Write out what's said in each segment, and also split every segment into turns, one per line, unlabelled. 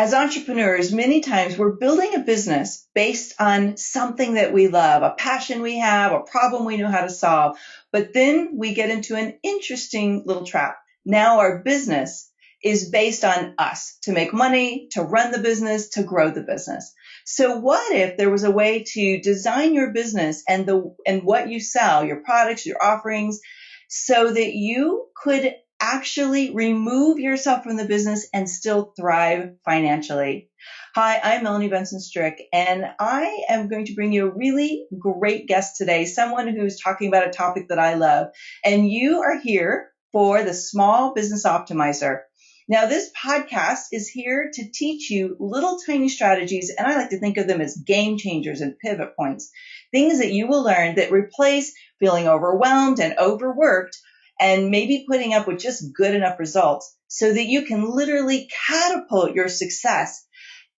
as entrepreneurs, many times we're building a business based on something that we love, a passion we have, a problem we know how to solve. But then we get into an interesting little trap. Now our business is based on us to make money, to run the business, to grow the business. So what if there was a way to design your business and what you sell, your products, your offerings, so that you could actually remove yourself from the business and still thrive financially? Hi, I'm Melanie Benson, and I am going to bring you a really great guest today, someone who's talking about a topic that I love. And you are here for the Small Business Optimizer. Now, this podcast is here to teach you little tiny strategies, and I like to think of them as game changers and pivot points, things that you will learn that replace feeling overwhelmed and overworked and maybe putting up with just good enough results so that you can literally catapult your success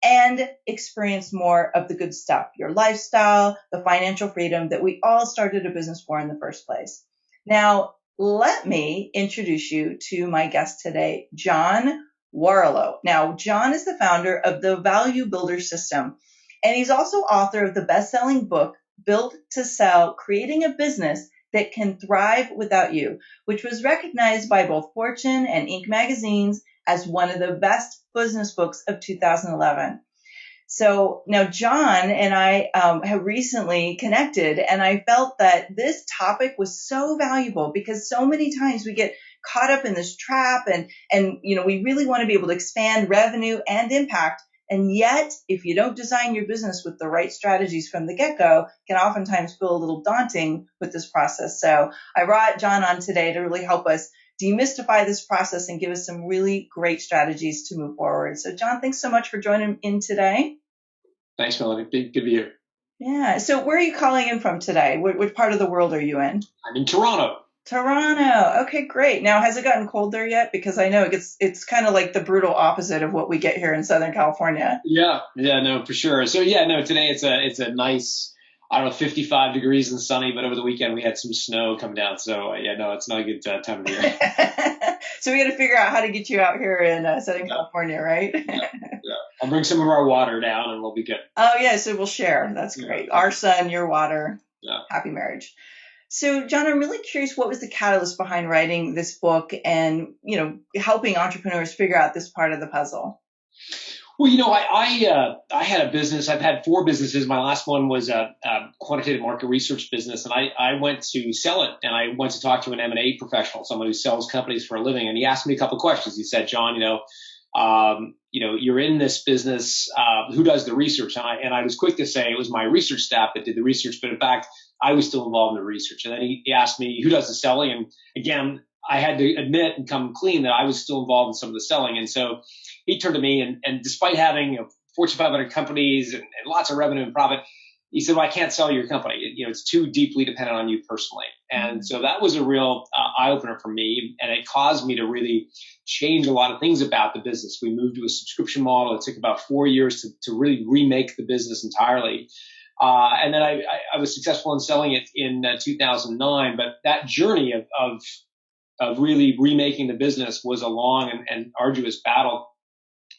and experience more of the good stuff, your lifestyle, the financial freedom that we all started a business for in the first place. Now, let me introduce you to my guest today, John Warrillow. Now, John is the founder of the Value Builder System, and he's also author of the best-selling book, Built to Sell, Creating a Business That Can Thrive Without You, which was recognized by both Fortune and Inc. magazines as one of the best business books of 2011. So now John and I have recently connected, and I felt that this topic was so valuable because so many times we get caught up in this trap and we really want to be able to expand revenue and impact. And yet, if you don't design your business with the right strategies from the get-go, it can oftentimes feel a little daunting with this process. So I brought John on today to really help us demystify this process and give us some really great strategies to move forward. So John, thanks so much for joining in today.
Thanks, Melanie. Good to be here.
Yeah. So where are you calling in from today? Which part of the world are you in?
I'm in Toronto.
Toronto. Okay, great. Now, has it gotten cold there yet? Because I know it's kind of like the brutal opposite of what we get here in Southern California.
Yeah, no, for sure. So today it's a nice, 55 degrees and sunny, but over the weekend we had some snow come down. So it's not a good time of year.
So we got to figure out how to get you out here in Southern California, right?
Yeah. I'll bring some of our water down and we'll be good.
Oh yeah, so we'll share. That's great. Our sun, your water.
Yeah.
Happy marriage. So, John, I'm really curious, what was the catalyst behind writing this book and, helping entrepreneurs figure out this part of the puzzle?
Well, I had a business. I've had 4 businesses. My last one was a quantitative market research business, and I went to sell it, and I went to talk to an M&A professional, someone who sells companies for a living, and he asked me a couple of questions. He said, John, you're in this business. Who does the research? And I was quick to say it was my research staff that did the research, but in fact, I was still involved in the research. And then he asked me, who does the selling? And again, I had to admit and come clean that I was still involved in some of the selling. And so he turned to me, and despite having Fortune 500 companies and lots of revenue and profit, he said, well, I can't sell your company. It's too deeply dependent on you personally. And so that was a real eye-opener for me, and it caused me to really change a lot of things about the business. We moved to a subscription model. It took about 4 years to really remake the business entirely. And then I was successful in selling it in 2009, but that journey of really remaking the business was a long and arduous battle.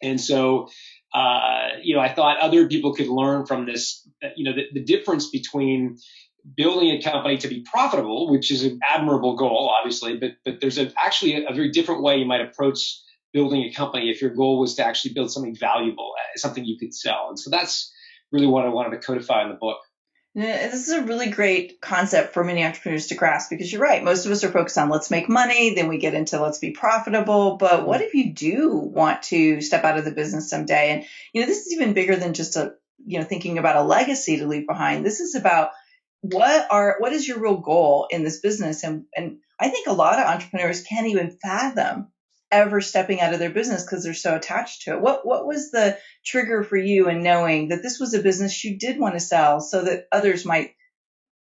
And so, I thought other people could learn from this, the difference between building a company to be profitable, which is an admirable goal, obviously, but there's actually a very different way you might approach building a company if your goal was to actually build something valuable, something you could sell. And so that's really what I wanted to codify in the book.
This is a really great concept for many entrepreneurs to grasp, because you're right. Most of us are focused on let's make money, then we get into let's be profitable. But what if you do want to step out of the business someday? And, this is even bigger than just thinking about a legacy to leave behind. This is about what is your real goal in this business? And I think a lot of entrepreneurs can't even fathom ever stepping out of their business because they're so attached to it. What was the trigger for you in knowing that this was a business you did want to sell so that others might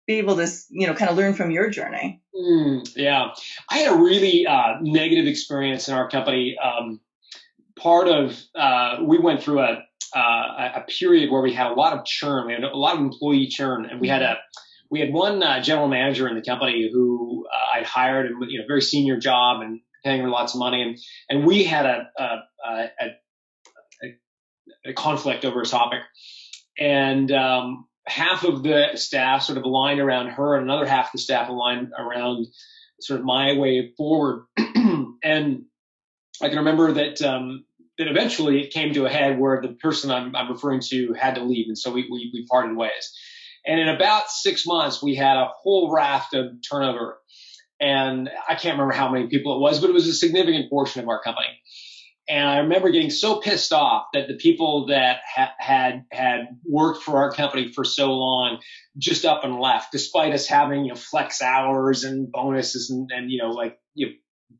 be able to, kind of learn from your journey?
Yeah. I had a really negative experience in our company. We went through a period where we had a lot of churn. We had a lot of employee churn, and we had one general manager in the company who I'd hired, and very senior job and paying her lots of money, and we had a a conflict over a topic. And half of the staff sort of aligned around her, and another half of the staff aligned around sort of my way forward. And I can remember that that eventually it came to a head where the person I'm referring to had to leave, and so we parted ways. And in about 6 months, we had a whole raft of turnover, and I can't remember how many people it was, but it was a significant portion of our company. And I remember getting so pissed off that the people that had worked for our company for so long just up and left, despite us having, flex hours and bonuses and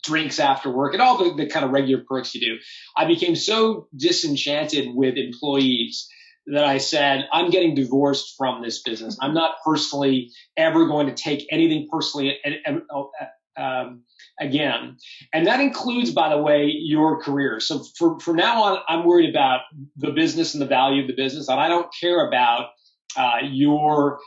drinks after work and all the kind of regular perks you do. I became so disenchanted with employees that I said, I'm getting divorced from this business. I'm not personally ever going to take anything personally again. And that includes, by the way, your career. So from now on, I'm worried about the business and the value of the business. And I don't care about your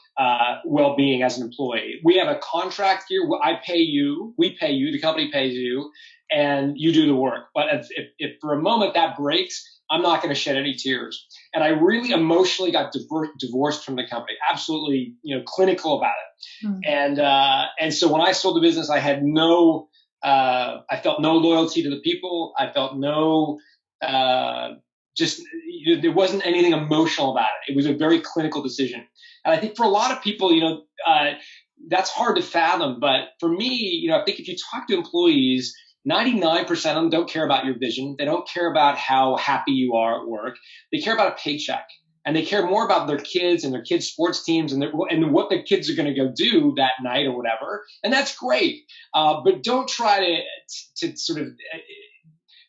well-being as an employee. We have a contract here. I pay you, we pay you, the company pays you, and you do the work. But if for a moment that breaks, I'm not going to shed any tears. And I really emotionally got divorced from the company. Absolutely, clinical about it. Mm. And so when I sold the business, I had I felt no loyalty to the people. I felt no, there wasn't anything emotional about it. It was a very clinical decision. And I think for a lot of people, that's hard to fathom. But for me, I think if you talk to employees, 99% of them don't care about your vision. They don't care about how happy you are at work. They care about a paycheck. And they care more about their kids and their kids' sports teams and what the kids are going to go do that night or whatever. And that's great. But don't try to sort of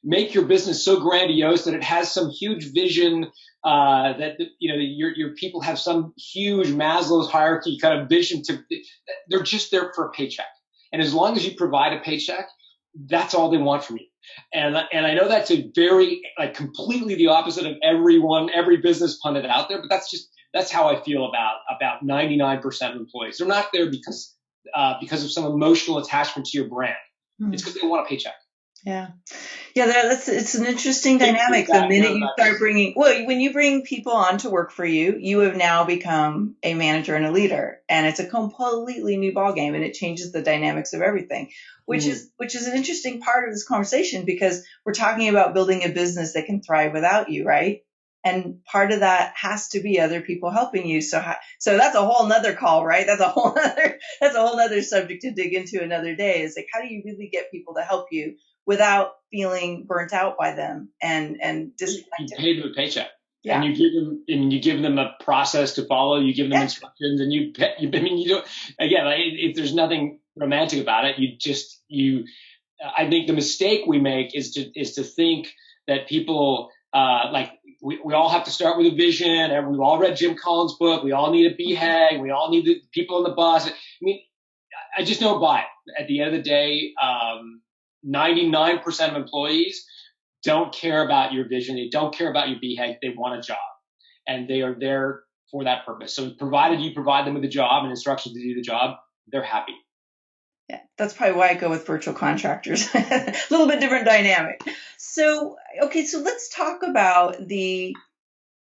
make your business so grandiose that it has some huge vision, that your people have some huge Maslow's hierarchy kind of vision. They're just there for a paycheck. And as long as you provide a paycheck, that's all they want from you. And I know that's a very, completely the opposite of every business pundit out there, but that's how I feel about 99% of employees. They're not there because of some emotional attachment to your brand. Mm. It's because they want a paycheck.
Yeah. It's an interesting dynamic. The minute you start when you bring people on to work for you, you have now become a manager and a leader, and it's a completely new ballgame, and it changes the dynamics of everything, which is an interesting part of this conversation, because we're talking about building a business that can thrive without you, right? And part of that has to be other people helping you. So that's a whole nother call, right? That's a whole nother subject to dig into another day. Is like, how do you really get people to help you without feeling burnt out by them and disconnected?
You pay them a paycheck,
yeah.
And you give them a process to follow. You give them instructions, and you don't. Again, if there's nothing romantic about it, I think the mistake we make is to think that people we all have to start with a vision, and we've all read Jim Collins' book. We all need a BHAG. We all need the people on the bus. I just don't buy it. At the end of the day, 99% of employees don't care about your vision. They don't care about your BHAG. They want a job, and they are there for that purpose. So provided you provide them with a job and instructions to do the job, they're happy.
Yeah, that's probably why I go with virtual contractors. A little bit different dynamic. So let's talk about the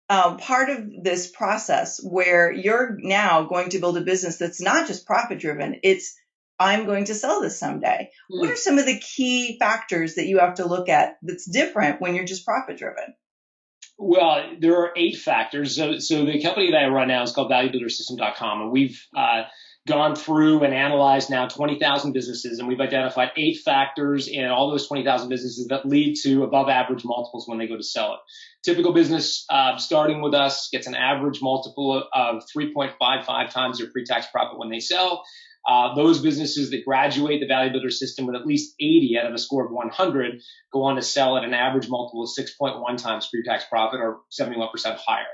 part of this process where you're now going to build a business that's not just profit driven. It's, I'm going to sell this someday. Mm. What are some of the key factors that you have to look at that's different when you're just profit driven?
Well, there are 8 factors. So the company that I run now is called ValueBuilderSystem.com, and we've gone through and analyzed now 20,000 businesses, and we've identified 8 factors in all those 20,000 businesses that lead to above average multiples when they go to sell it. Typical business starting with us gets an average multiple of 3.55 times their pre-tax profit when they sell. Those businesses that graduate the Value Builder System with at least 80 out of a score of 100 go on to sell at an average multiple of 6.1 times pre-tax profit, or 71% higher.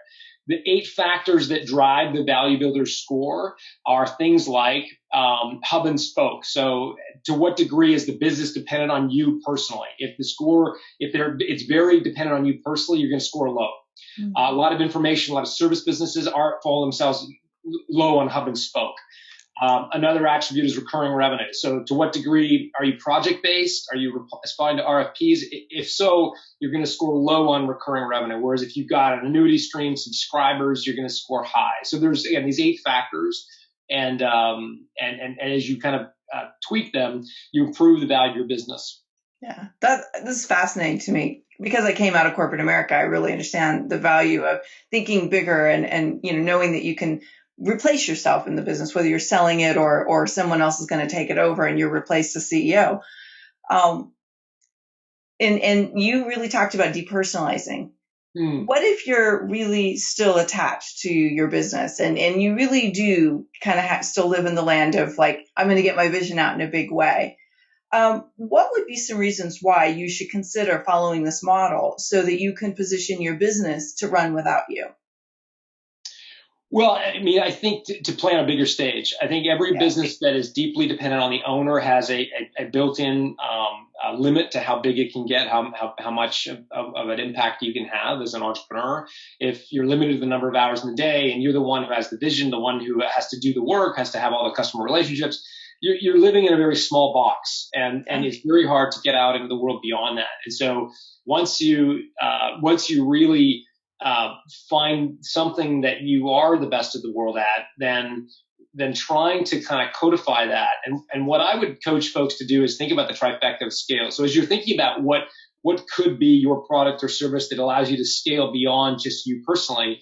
The 8 factors that drive the Value Builder score are things like hub and spoke. So to what degree is the business dependent on you personally? If it's very dependent on you personally, you're going to score low. Mm-hmm. A lot of information, a lot of service businesses fall themselves low on hub and spoke. Another attribute is recurring revenue. So to what degree are you project based? Are you responding to RFPs? If so, you're going to score low on recurring revenue. Whereas if you've got an annuity stream, subscribers, you're going to score high. So there's, again, these 8 factors. And as you kind of tweak them, you improve the value of your business.
Yeah, this is fascinating to me because I came out of corporate America. I really understand the value of thinking bigger and knowing that you can replace yourself in the business, whether you're selling it or someone else is going to take it over and you replace the CEO. And you really talked about depersonalizing. What if you're really still attached to your business and you really do kind of still live in the land of like, I'm going to get my vision out in a big way? What would be some reasons why you should consider following this model so that you can position your business to run without you?
Well, I mean, I think to play on a bigger stage, I think every business that is deeply dependent on the owner has a built-in limit to how big it can get, how much of an impact you can have as an entrepreneur. If you're limited to the number of hours in the day and you're the one who has the vision, the one who has to do the work, has to have all the customer relationships, you're living in a very small box, and it's very hard to get out into the world beyond that. And so once you really find something that you are the best of the world at, then trying to kind of codify that. And what I would coach folks to do is think about the trifecta of scale. So as you're thinking about what could be your product or service that allows you to scale beyond just you personally,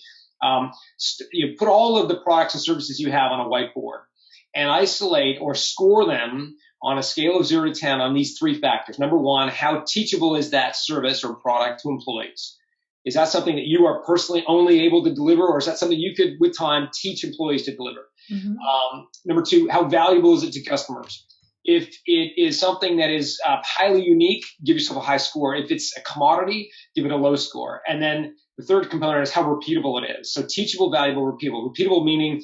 you put all of the products and services you have on a whiteboard and isolate or score them on a scale of 0 to 10 on these 3 factors. Number 1, how teachable is that service or product to employees? Is that something that you are personally only able to deliver, or is that something you could, with time, teach employees to deliver? Mm-hmm. Number 2, how valuable is it to customers? If it is something that is highly unique, give yourself a high score. If it's a commodity, give it a low score. And then the third component is how repeatable it is. So teachable, valuable, repeatable. Repeatable meaning,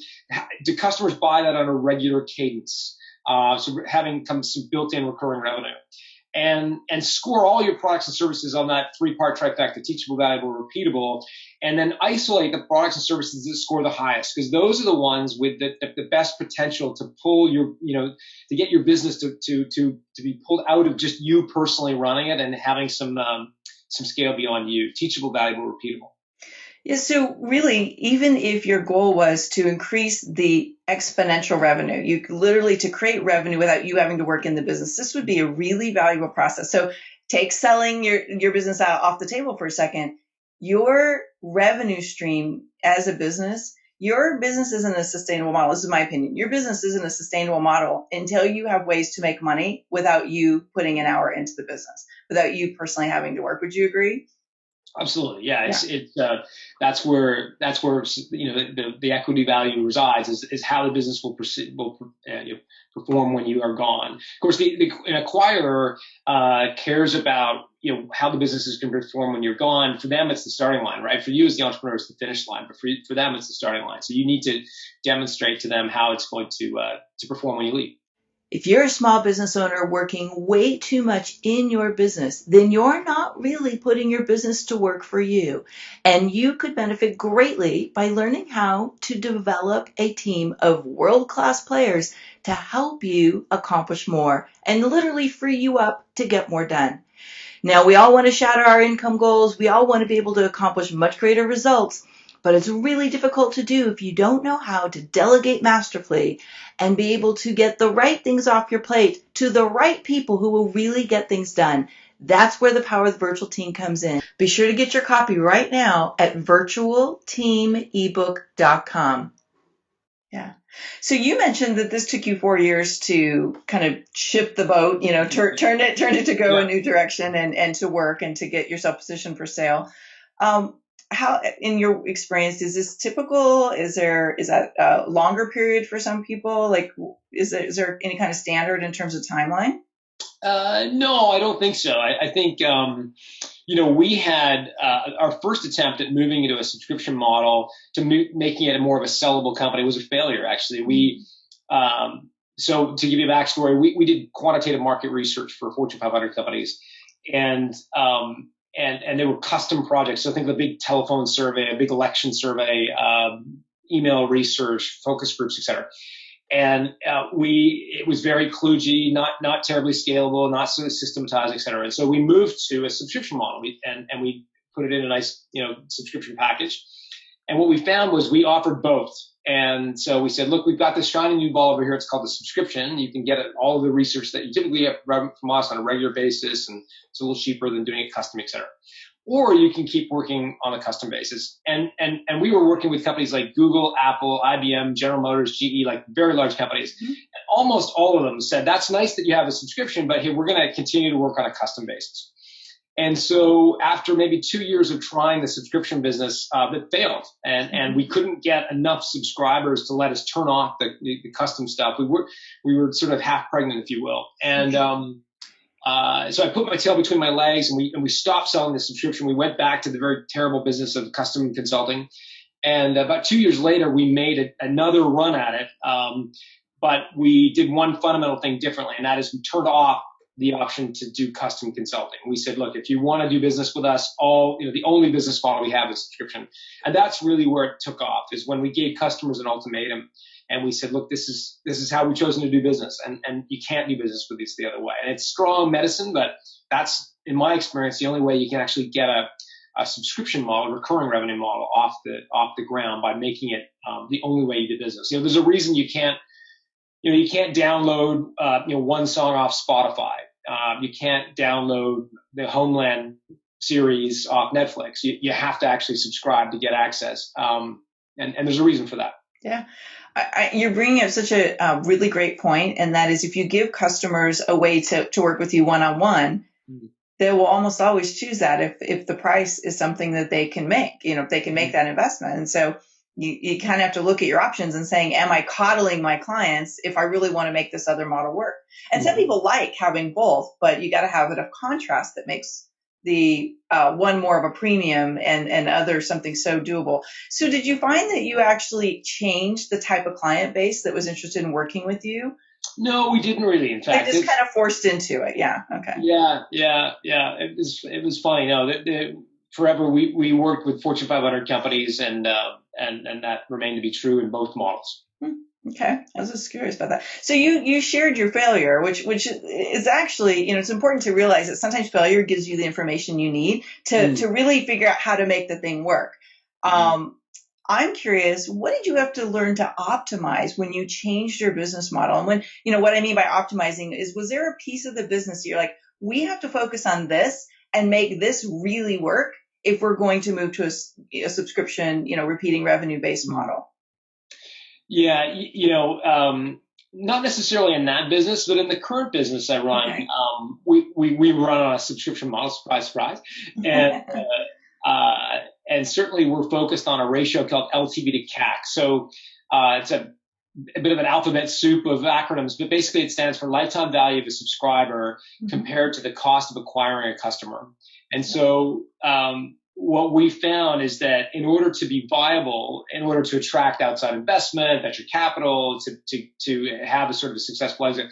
do customers buy that on a regular cadence? So having some built-in recurring revenue. And score all your products and services on that 3-part trifecta: teachable, valuable, repeatable, and then isolate the products and services that score the highest, because those are the ones with the best potential to pull to get your business to be pulled out of just you personally running it and having some scale beyond you. Teachable, valuable, repeatable.
Yeah, so really, even if your goal was to increase the exponential revenue, you literally to create revenue without you having to work in the business, this would be a really valuable process. So take selling your business out off the table for a second. Your revenue stream as a business, your business isn't a sustainable model. This is my opinion. Your business isn't a sustainable model until you have ways to make money without you putting an hour into the business, without you personally having to work. Would you agree?
Absolutely. Yeah. That's where the equity value resides is how the business will perform when you are gone. Of course, an acquirer cares about how the business is going to perform when you're gone. For them, it's the starting line, right? For you as the entrepreneur, it's the finish line, but for them, it's the starting line. So you need to demonstrate to them how it's going to perform when you leave.
If you're a small business owner working way too much in your business, then you're not really putting your business to work for you. And you could benefit greatly by learning how to develop a team of world-class players to help you accomplish more and literally free you up to get more done. Now, we all want to shatter our income goals. We all want to be able to accomplish much greater results. But it's really difficult to do if you don't know how to delegate masterfully and be able to get the right things off your plate to the right people who will really get things done. That's where the power of the virtual team comes in. Be sure to get your copy right now at virtualteamebook.com. Yeah. So you mentioned that this took you 4 years to kind of ship the boat, turn it to go a new direction and to work and to get yourself positioned for sale. How, in your experience, is this typical? Is that a longer period for some people? Like, is there any kind of standard in terms of timeline?
No, I don't think so. I think, we had our first attempt at moving into a subscription model to making it more of a sellable company was a failure, actually. So to give you a backstory, we did quantitative market research for Fortune 500 companies, and they were custom projects. So think of a big telephone survey, a big election survey, email research, focus groups, et cetera. And it was very kludgy, not terribly scalable, not sort of systematized, et cetera. And so we moved to a subscription model, and we put it in a nice, subscription package. And what we found was we offered both. And so we said, look, we've got this shiny new ball over here. It's called the subscription. You can get all of the research that you typically get from us on a regular basis, and it's a little cheaper than doing it custom, et cetera. Or you can keep working on a custom basis. And we were working with companies like Google, Apple, IBM, General Motors, GE, like very large companies. Mm-hmm. And almost all of them said, that's nice that you have a subscription, but hey, we're going to continue to work on a custom basis. And so after maybe 2 years of trying the subscription business, it failed. And we couldn't get enough subscribers to let us turn off the custom stuff. We were sort of half pregnant, if you will. And, so I put my tail between my legs, and we stopped selling the subscription. We went back to the very terrible business of custom consulting. And about 2 years later, we made another run at it. But we did one fundamental thing differently, and that is we turned off the option to do custom consulting. We said, look, if you want to do business with us, the only business model we have is subscription. And that's really where it took off, is when we gave customers an ultimatum. And we said, look, this is how we've chosen to do business, and you can't do business with this the other way. And it's strong medicine, but that's, in my experience, the only way you can actually get a subscription model, a recurring revenue model off the ground, by making it the only way you do business. There's a reason you can't download one song off Spotify. You can't download the Homeland series off Netflix. You have to actually subscribe to get access. And there's a reason for that.
Yeah. You're bringing up such a really great point, and that is, if you give customers a way to work with you one-on-one, mm-hmm. they will almost always choose that if the price is something that they can make, if they can make that investment. And so you kind of have to look at your options and saying, am I coddling my clients if I really want to make this other model work? And mm-hmm. some people like having both, but you got to have it of contrast that makes the one more of a premium and other something so doable. So did you find that you actually changed the type of client base that was interested in working with you?
No, we didn't really. In fact,
they just kind of forced into it. Yeah. Okay.
Yeah. It was funny. No, forever we worked with Fortune 500 companies, and that remained to be true in both models.
Okay. I was just curious about that. So you shared your failure, which is actually, it's important to realize that sometimes failure gives you the information you need to really figure out how to make the thing work. Mm-hmm. I'm curious, what did you have to learn to optimize when you changed your business model? And when, what I mean by optimizing is, was there a piece of the business you're like, we have to focus on this and make this really work if we're going to move to a subscription, repeating revenue-based model?
Yeah, not necessarily in that business, but in the current business I run, okay. We run on a subscription model, surprise, surprise. And certainly we're focused on a ratio called LTV to CAC. So it's a bit of an alphabet soup of acronyms, but basically it stands for lifetime value of a subscriber mm-hmm. compared to the cost of acquiring a customer. And so what we found is that in order to be viable, in order to attract outside investment, venture capital, to have a sort of a successful exit,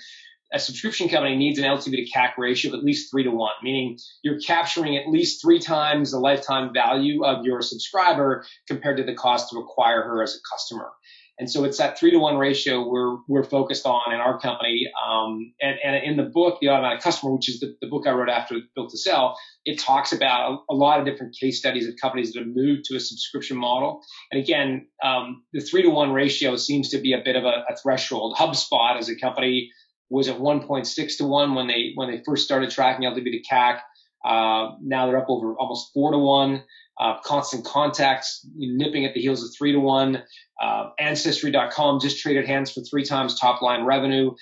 a subscription company needs an LTV to CAC ratio of at least 3 to 1, meaning you're capturing at least 3 times the lifetime value of your subscriber compared to the cost to acquire her as a customer. And so it's that 3 to 1 ratio we're focused on in our company. And in the book, The Automatic Customer, which is the book I wrote after Built to Sell, it talks about a lot of different case studies of companies that have moved to a subscription model. And again, the 3 to 1 ratio seems to be a bit of a threshold. HubSpot as a company was at 1.6 to 1 when they first started tracking LTV to CAC. Now they're up over almost 4 to 1. Constant Contacts nipping at the heels of 3 to 1. Ancestry.com just traded hands for 3 times top line revenue.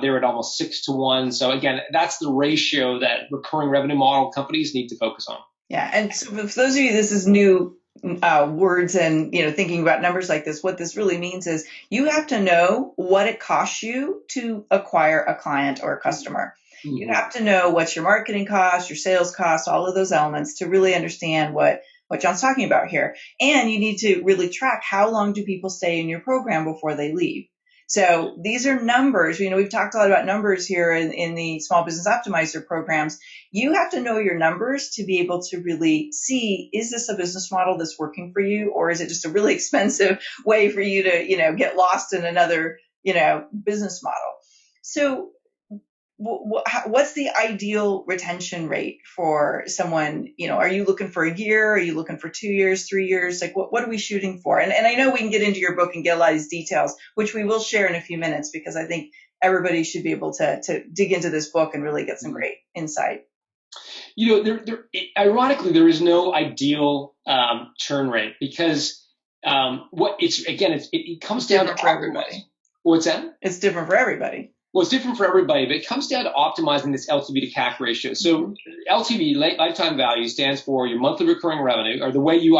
They're at almost 6 to 1. So again, that's the ratio that recurring revenue model companies need to focus on.
Yeah. And so for those of you, this is new words and, thinking about numbers like this, what this really means is you have to know what it costs you to acquire a client or a customer. Mm-hmm. You have to know what's your marketing cost, your sales cost, all of those elements to really understand what John's talking about here. And you need to really track how long do people stay in your program before they leave. So these are numbers. We've talked a lot about numbers here in the Small Business Optimizer programs. You have to know your numbers to be able to really see, is this a business model that's working for you, or is it just a really expensive way for you to, get lost in another business model. So what's the ideal retention rate for someone? Are you looking for a year? Are you looking for 2 years, 3 years? Like, what are we shooting for? And I know we can get into your book and get a lot of these details, which we will share in a few minutes, because I think everybody should be able to dig into this book and really get some great insight.
Ironically, there is no ideal churn rate, because it comes down to
for everybody.
What's that?
It's different for everybody.
Well, it's different for everybody, but it comes down to optimizing this LTV to CAC ratio. So LTV, lifetime value, stands for your monthly recurring revenue, or the way you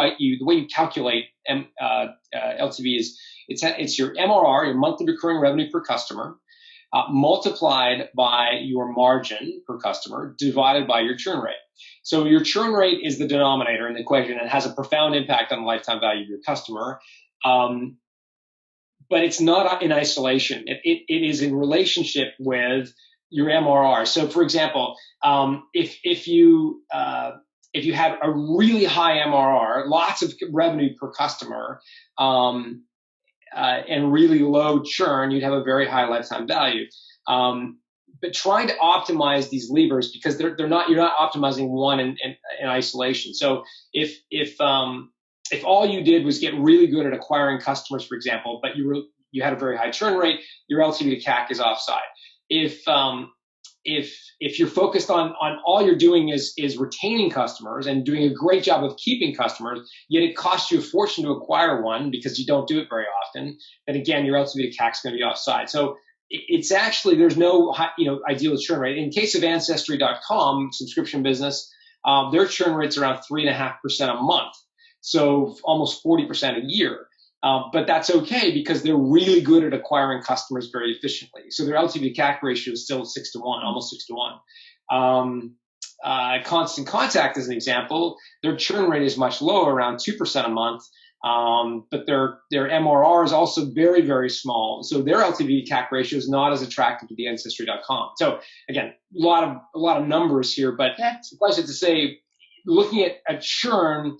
calculate LTV is it's your MRR, your monthly recurring revenue per customer, multiplied by your margin per customer, divided by your churn rate. So your churn rate is the denominator in the equation and has a profound impact on the lifetime value of your customer. But it's not in isolation. It is in relationship with your MRR. So, for example, if you have a really high MRR, lots of revenue per customer, and really low churn, you'd have a very high lifetime value. But trying to optimize these levers, because you're not optimizing one in isolation. So if all you did was get really good at acquiring customers, for example, but you had a very high churn rate, your LTV to CAC is offside. If you're focused on all you're doing is retaining customers and doing a great job of keeping customers, yet it costs you a fortune to acquire one because you don't do it very often, then again, your LTV to CAC is going to be offside. So it's actually, there's no ideal churn rate. In case of Ancestry.com subscription business, their churn rate's around 3.5% a month. So almost 40% a year. But that's okay, because they're really good at acquiring customers very efficiently. So their LTV to CAC ratio is still 6 to 1, almost 6 to 1. Constant Contact, as an example, their churn rate is much lower, around 2% a month. But their MRR is also very, very small. So their LTV to CAC ratio is not as attractive to the Ancestry.com. So again, a lot of numbers here, but suffice it to say, looking at churn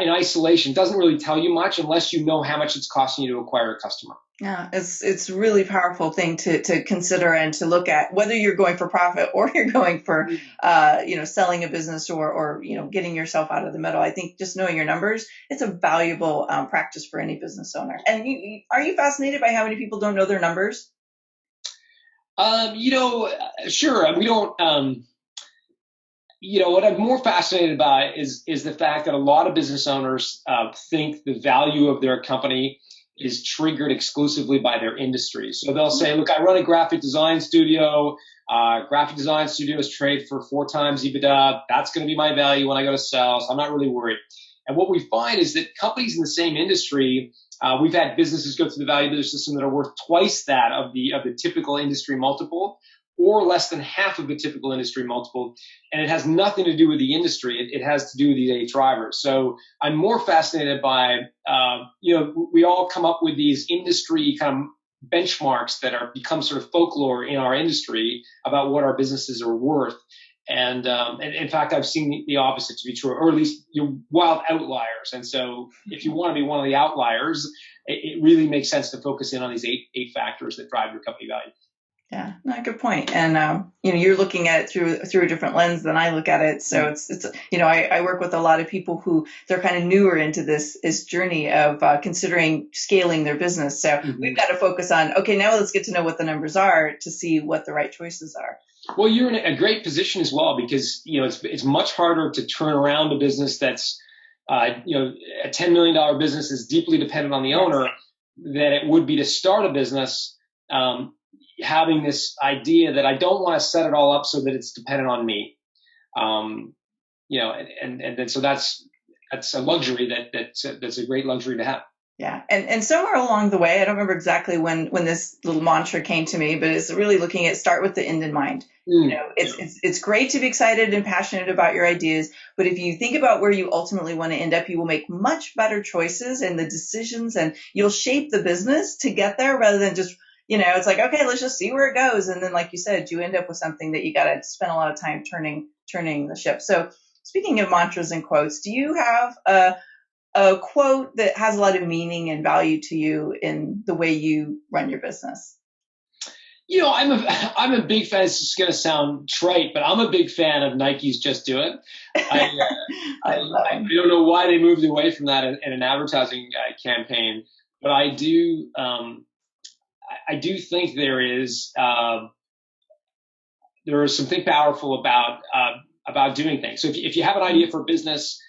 in isolation doesn't really tell you much unless you know how much it's costing you to acquire a customer.
Yeah, it's a really powerful thing to consider and to look at, whether you're going for profit or you're going for selling a business or getting yourself out of the middle. I think just knowing your numbers, it's a valuable practice for any business owner. And are you fascinated by how many people don't know their numbers?
Sure. We don't. What I'm more fascinated by is the fact that a lot of business owners think the value of their company is triggered exclusively by their industry. So they'll say, look, I run a graphic design studio. Graphic design studios trade for 4 times EBITDA. That's going to be my value when I go to sell, so I'm not really worried. And what we find is that companies in the same industry, we've had businesses go through the value of their system that are worth twice that of the typical industry multiple, or less than half of the typical industry multiple. And it has nothing to do with the industry. It has to do with these 8 drivers. So I'm more fascinated by, we all come up with these industry kind of benchmarks that become sort of folklore in our industry about what our businesses are worth. And in fact, I've seen the opposite to be true, or at least wild outliers. And so if you want to be one of the outliers, it really makes sense to focus in on these eight factors that drive your company value.
Yeah, no, good point. And you're looking at it through a different lens than I look at it. So it's I work with a lot of people who they're kind of newer into this journey of considering scaling their business. So we've got to focus on, okay, now let's get to know what the numbers are to see what the right choices are.
Well, you're in a great position as well, because it's much harder to turn around a business that's a $10 million business is deeply dependent on the owner than it would be to start a business. Having this idea that I don't want to set it all up so that it's dependent on me, and then so that's a luxury that's a great luxury to have.
Yeah, and somewhere along the way, I don't remember exactly when this little mantra came to me, but it's really looking at start with the end in mind. It's great to be excited and passionate about your ideas, but if you think about where you ultimately want to end up, you will make much better choices and the decisions, and you'll shape the business to get there rather than just. It's like, okay, let's just see where it goes. And then, like you said, you end up with something that you got to spend a lot of time turning the ship. So speaking of mantras and quotes, do you have a quote that has a lot of meaning and value to you in the way you run your business?
I'm a big fan. It's just going to sound trite, but I'm a big fan of Nike's Just Do It. I,
I love
I
them.
don't know why they moved away from that in an advertising campaign, but I do think there is something powerful about doing things. So if you have an idea for a business,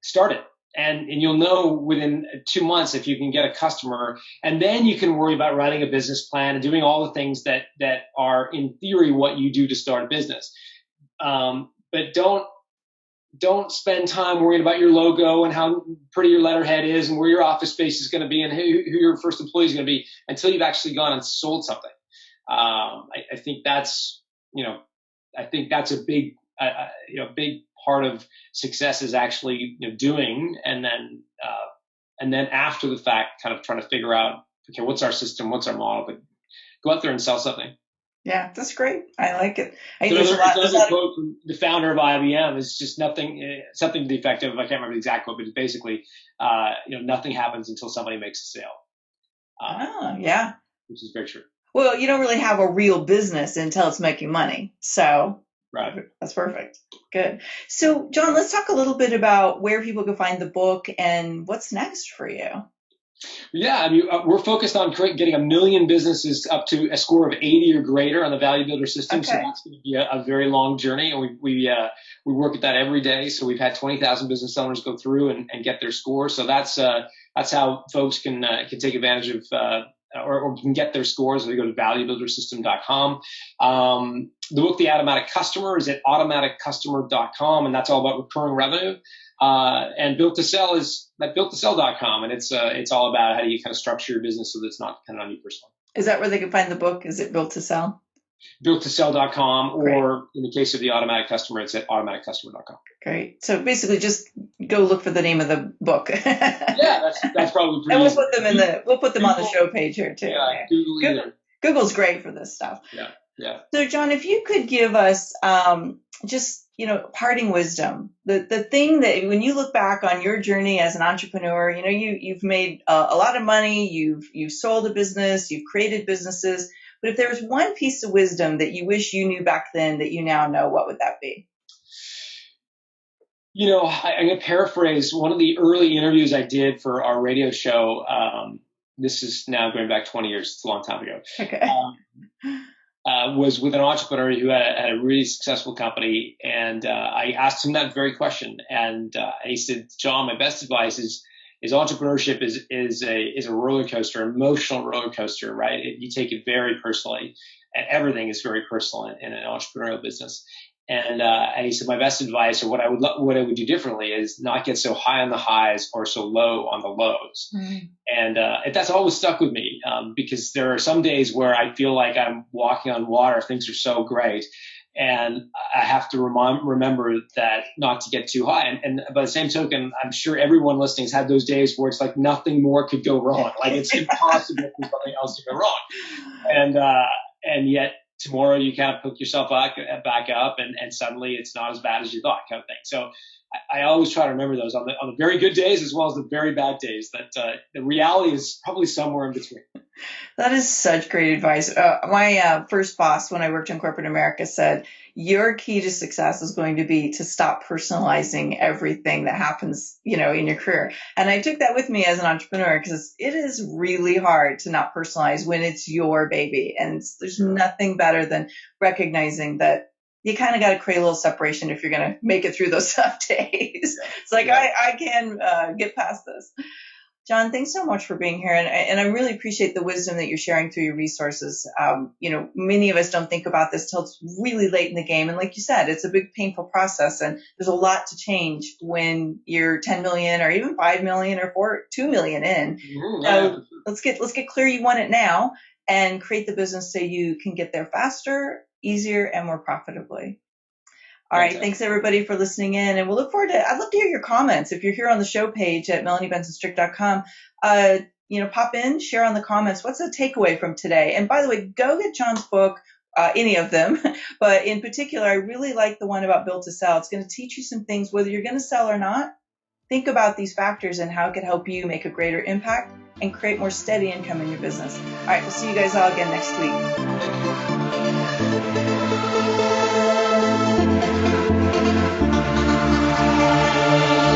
start it. And you'll know within 2 months if you can get a customer, and then you can worry about writing a business plan and doing all the things that are in theory what you do to start a business. But don't spend time worrying about your logo and how pretty your letterhead is and where your office space is going to be and who your first employee is going to be until you've actually gone and sold something. I think that's a big part of success is actually doing, and then after the fact, kind of trying to figure out, okay, what's our system, what's our model, but go out there and sell something.
Yeah, that's great. I like it. I think
Another quote from the founder of IBM is just something to the effect of, I can't remember the exact quote, but it's basically, nothing happens until somebody makes a sale.
Yeah.
Which is very true.
Well, you don't really have a real business until it's making money. So
right.
That's perfect. Good. So, John, let's talk a little bit about where people can find the book and what's next for you.
Yeah, I mean, we're focused on getting 1 million businesses up to a score of 80 or greater on the Value Builder system. Okay. So that's going to be a very long journey, and we work at that every day. So we've had 20,000 business owners go through and get their score. So that's how folks can take advantage of or can get their scores. They go to valuebuildersystem.com. The book, The Automatic Customer, is at automaticcustomer.com, and that's all about recurring revenue. And Built to Sell is at builttosell.com, and it's all about how do you kind of structure your business so that it's not dependent on you personally.
Is that where they can find the book? Is it Built to Sell?
Builttosell.com, or
Great.
In the case of The Automatic Customer, it's at automaticcustomer.com.
Great. So basically, just go look for the name of the book.
Yeah, that's probably pretty.
And we'll put them on the show page here too.
Yeah,
Google's great for this stuff.
Yeah.
So, John, if you could give us just parting wisdom, the thing that when you look back on your journey as an entrepreneur, you've made a lot of money, you've sold a business, you've created businesses, but if there was one piece of wisdom that you wish you knew back then that you now know, what would that be?
I'm going to paraphrase one of the early interviews I did for our radio show. This is now going back 20 years. It's a long time ago.
Okay.
Was with an entrepreneur who had a really successful company, and I asked him that very question, and he said, "John, my best advice is entrepreneurship is a roller coaster, emotional roller coaster, right? You take it very personally, and everything is very personal in an entrepreneurial business." And he said, my best advice, or what I would do differently, is not get so high on the highs or so low on the lows. Mm-hmm. And that's always stuck with me, because there are some days where I feel like I'm walking on water. Things are so great. And I have to remember that not to get too high. And by the same token, I'm sure everyone listening has had those days where it's like nothing more could go wrong. Like it's impossible for something else to go wrong. And yet, tomorrow you kind of pick yourself back up, and suddenly it's not as bad as you thought, kind of thing. So I always try to remember those on the very good days as well as the very bad days, that the reality is probably somewhere in between.
That is such great advice. My first boss when I worked in corporate America said, your key to success is going to be to stop personalizing everything that happens, in your career. And I took that with me as an entrepreneur, because it is really hard to not personalize when it's your baby. And there's nothing better than recognizing that you kind of got to create a little separation if you're going to make it through those tough days. It's like, I can get past this. John, thanks so much for being here. And I really appreciate the wisdom that you're sharing through your resources. Many of us don't think about this till it's really late in the game. And like you said, it's a big, painful process. And there's a lot to change when you're 10 million or even 5 million or 2 million in. Let's get clear you want it now and create the business so you can get there faster, easier, and more profitably. All right. Thanks, everybody, for listening in. And we'll look forward to, I'd love to hear your comments. If you're here on the show page at melaniebensonstrick.com, pop in, share on the comments. What's the takeaway from today? And by the way, go get John's book, any of them. But in particular, I really like the one about Built to Sell. It's going to teach you some things, whether you're going to sell or not, think about these factors and how it could help you make a greater impact and create more steady income in your business. All right, we'll see you guys all again next week.